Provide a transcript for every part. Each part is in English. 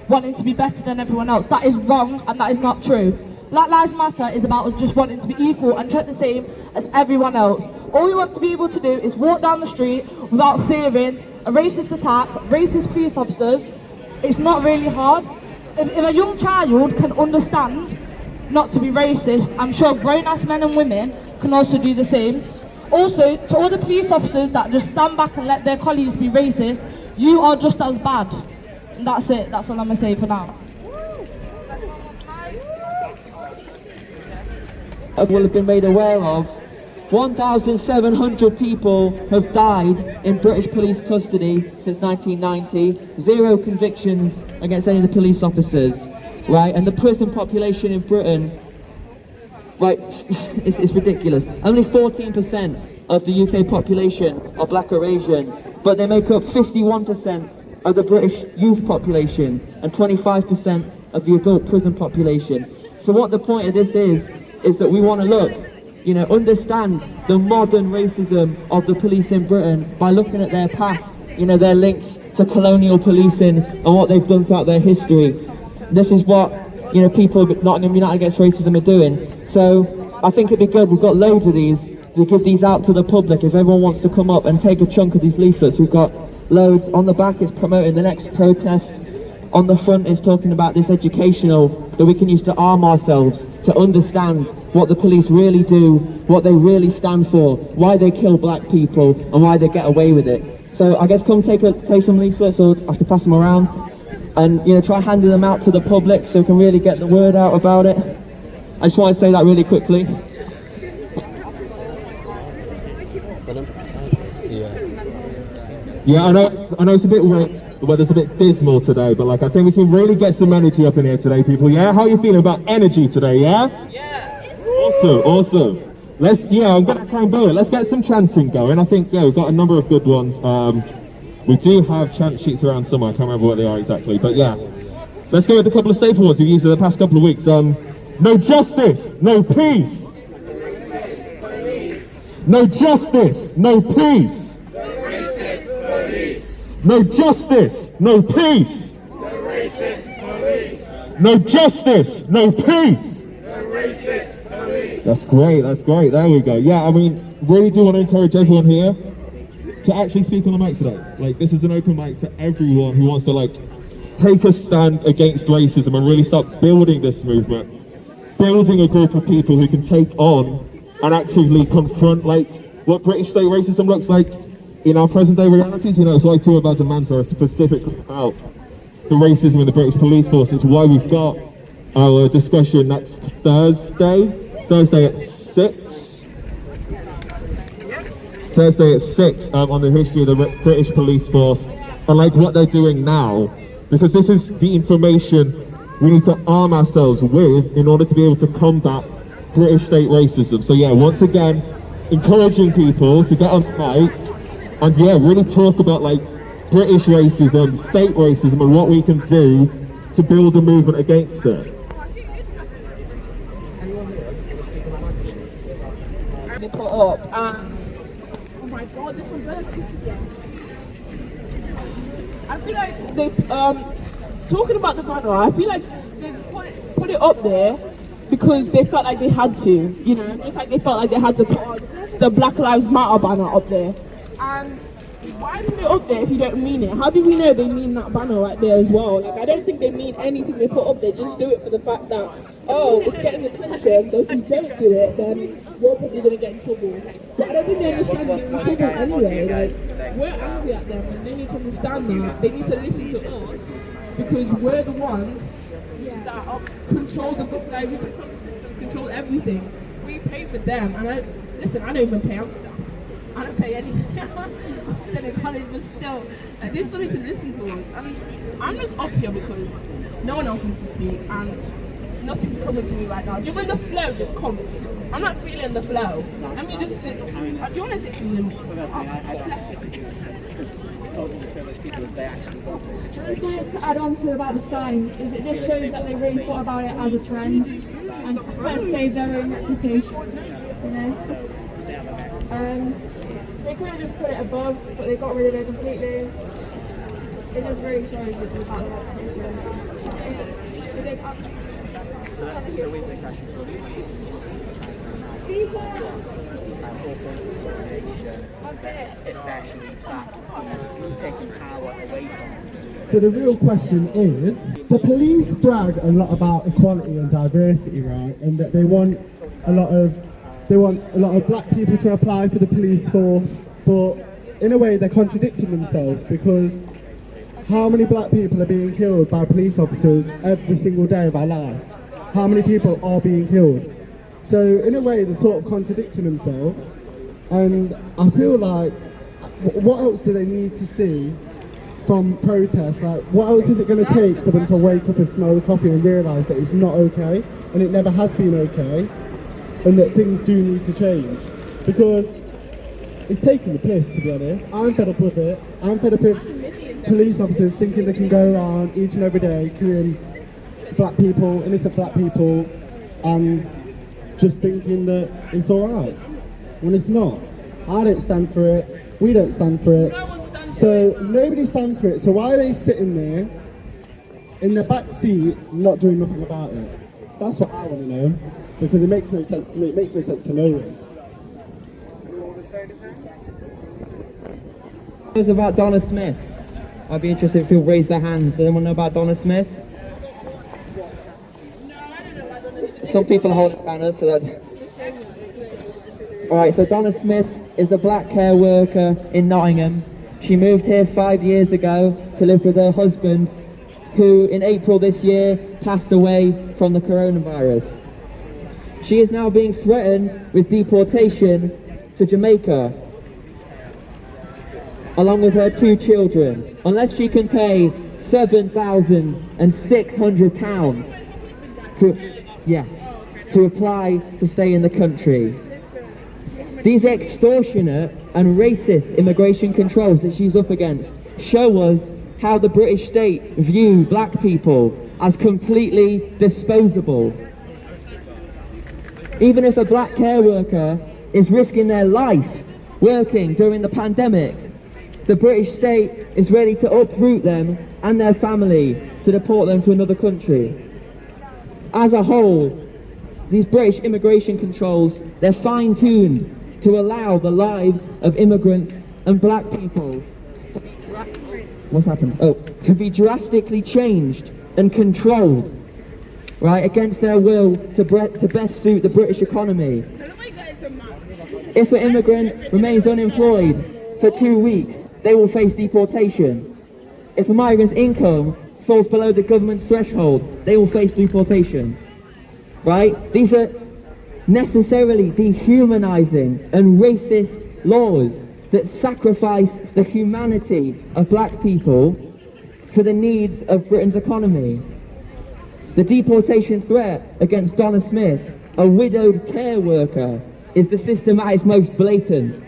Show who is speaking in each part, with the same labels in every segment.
Speaker 1: wanting to be better than everyone else. That is wrong and that is not true. Black Lives Matter is about us just wanting to be equal and treat the same as everyone else. All we want to be able to do is walk down the street without fearing a racist attack, racist police officers. It's not really hard. If a young child can understand not to be racist, I'm sure grown-ass men and women can also do the same. Also, to all the police officers that just stand back and let their colleagues be racist, you are just as bad. And that's it, that's all I'm going to say for now.
Speaker 2: Will have been made aware of, 1,700 people have died in British police custody since 1990, 0 convictions against any of the police officers, right? And the prison population in Britain, right, it's ridiculous. Only 14% of the UK population are black or Asian, but they make up 51% of the British youth population and 25% of the adult prison population. So what the point of this is that we want to look, understand the modern racism of the police in Britain by looking at their past, their links to colonial policing and what they've done throughout their history. This is what, people at Nottingham United Against Racism are doing. So I think it'd be good, we've got loads of these, we give these out to the public if everyone wants to come up and take a chunk of these leaflets. We've got loads. On the back is promoting the next protest. On the front is talking about this educational that we can use to arm ourselves to understand what the police really do, what they really stand for, why they kill black people and why they get away with it. So I guess come take some leaflets, or I can pass them around, and try handing them out to the public so we can really get the word out about it. I just want to say that really quickly.
Speaker 3: Yeah, I know it's a bit weird. The weather's a bit dismal today, but I think we can really get some energy up in here today, people. Yeah, how are you feeling about energy today? Yeah. Yeah. Awesome. I'm gonna try and do it. Let's get some chanting going. I think we've got a number of good ones. We do have chant sheets around somewhere. I can't remember what they are exactly, but yeah. Let's go with a couple of staple ones we've used in the past couple of weeks. No justice, no peace. No justice, no peace. No justice, no peace. No racist police. No justice, no peace. No racist police. That's great. There we go. Yeah, I mean, really do want to encourage everyone here to actually speak on the mic today. This is an open mic for everyone who wants to take a stand against racism and really start building this movement, building a group of people who can take on and actively confront what British state racism looks like in our present day realities. It's why two of our demands are specifically about the racism in the British police force. It's why we've got our discussion next Thursday at 6. Thursday at 6 on the history of the British police force and what they're doing now, because this is the information we need to arm ourselves with in order to be able to combat British state racism. So yeah, once again, encouraging people to get on the mic and really talk about British racism, state racism, and what we can do to build a movement against it.
Speaker 1: They put up and oh my god, this one's again. I feel like they talking about the banner, I feel like they put it up there because they felt like they had to, just like they felt like they had to put the Black Lives Matter banner up there. And why put it up there if you don't mean it? How do we know they mean that banner right there as well? I don't think they mean anything they put up there. Just do it for the fact that, it's getting attention, so if you don't do it, then you're probably going to get in trouble. But I don't think they understand getting in trouble anyway. We're angry at them and they need to understand that. They need to listen to us because we're the ones that control the government, we control the system, control everything. We pay for them, and I don't even pay. I don't pay anything. I'm still in college, but still, they still need to listen to us. And I'm just up here because no one else wants to speak, and nothing's coming to me right now. Do you when the flow just comes? I'm not feeling the flow. Let me just think. Do you want to sit in
Speaker 4: To add on to about the sign is it just shows that they really thought about it as a trend and to save their own reputation, they could have just put it above, but they got rid of it completely. It just really shows that about their reputation.
Speaker 5: So the real question is, the police brag a lot about equality and diversity, right? And that they want a lot of black people to apply for the police force, but in a way they're contradicting themselves, because how many black people are being killed by police officers every single day of our life? How many people are being killed? So in a way they're sort of contradicting themselves, and I feel like, what else do they need to see from protests? Like, what else is it going to take for them to wake up and smell the coffee and realise that it's not okay, and it never has been okay, and that things do need to change? Because it's taking the piss, to be honest. I'm fed up with it. I'm fed up with police officers thinking they can go around each and every day killing black people, innocent black people, and just thinking that it's alright, when it's not. I don't stand for it. We don't stand for it. So nobody stands for it. So why are they sitting there in the back seat not doing nothing about it? That's what I want to know, because it makes no sense to me. It makes no sense to no one.
Speaker 2: It's about Donna Smith. I'd be interested if you'll raise their hands. Does anyone know about Donna Smith? Some people are holding banners, so that... Alright, so Donna Smith is a black care worker in Nottingham. She moved here 5 years ago to live with her husband, who in April this year passed away from the coronavirus. She is now being threatened with deportation to Jamaica, along with her 2 children, unless she can pay £7,600 to apply to stay in the country. These extortionate and racist immigration controls that she's up against show us how the British state view black people as completely disposable. Even if a black care worker is risking their life working during the pandemic, the British state is ready to uproot them and their family to deport them to another country. As a whole, these British immigration controls, they're fine-tuned to allow the lives of immigrants and black people to be drastically changed and controlled, right, against their will to best suit the British economy. If an immigrant remains unemployed for 2 weeks, they will face deportation. If a migrant's income falls below the government's threshold, they will face deportation. Right? These are necessarily dehumanizing and racist laws that sacrifice the humanity of black people for the needs of Britain's economy. The deportation threat against Donna Smith, a widowed care worker, is the system at its most blatant.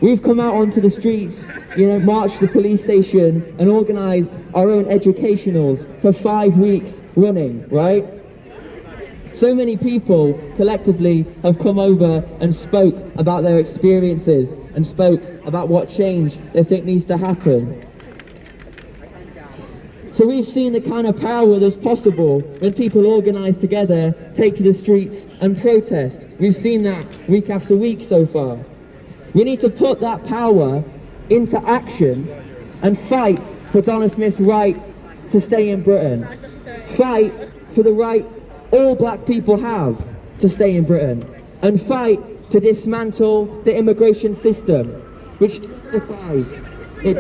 Speaker 2: We've come out onto the streets, marched to the police station and organised our own educationals for 5 weeks running, right? So many people collectively have come over and spoke about their experiences and spoke about what change they think needs to happen. So we've seen the kind of power that's possible when people organise together, take to the streets and protest. We've seen that week after week so far. We need to put that power into action and fight for Donna Smith's right to stay in Britain. Fight for the right all black people have to stay in Britain. And fight to dismantle the immigration system, which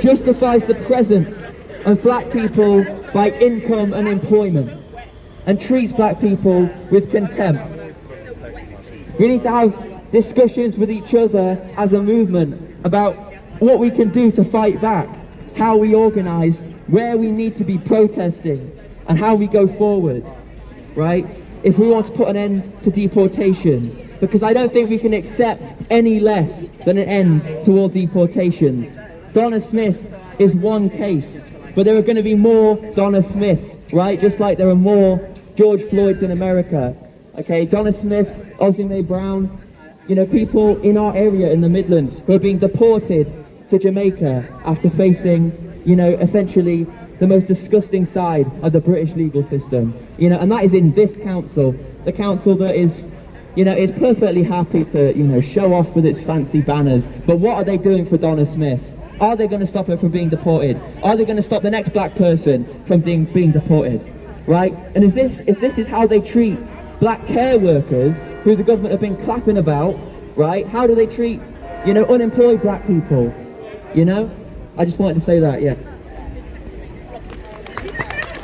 Speaker 2: justifies the presence of black people by income and employment, and treats black people with contempt. We need to have discussions with each other as a movement about what we can do to fight back, how we organise, where we need to be protesting, and how we go forward, right? If we want to put an end to deportations, because I don't think we can accept any less than an end to all deportations. Donna Smith is one case, but there are going to be more Donna Smiths, right? Just like there are more George Floyds in America. Okay, Donna Smith, Ozzie Mae Brown, people in our area in the Midlands who are being deported to Jamaica after facing, essentially the most disgusting side of the British legal system, you know, and that is in this council, the council that is, you know, is perfectly happy to, you know, show off with its fancy banners. But what are they doing for Donna Smith? Are they going to stop her from being deported? Are they going to stop the next black person from being deported? Right? And if this is how they treat black care workers, who the government have been clapping about, right? How do they treat, you know, unemployed black people? You know? I just wanted to say that, yeah.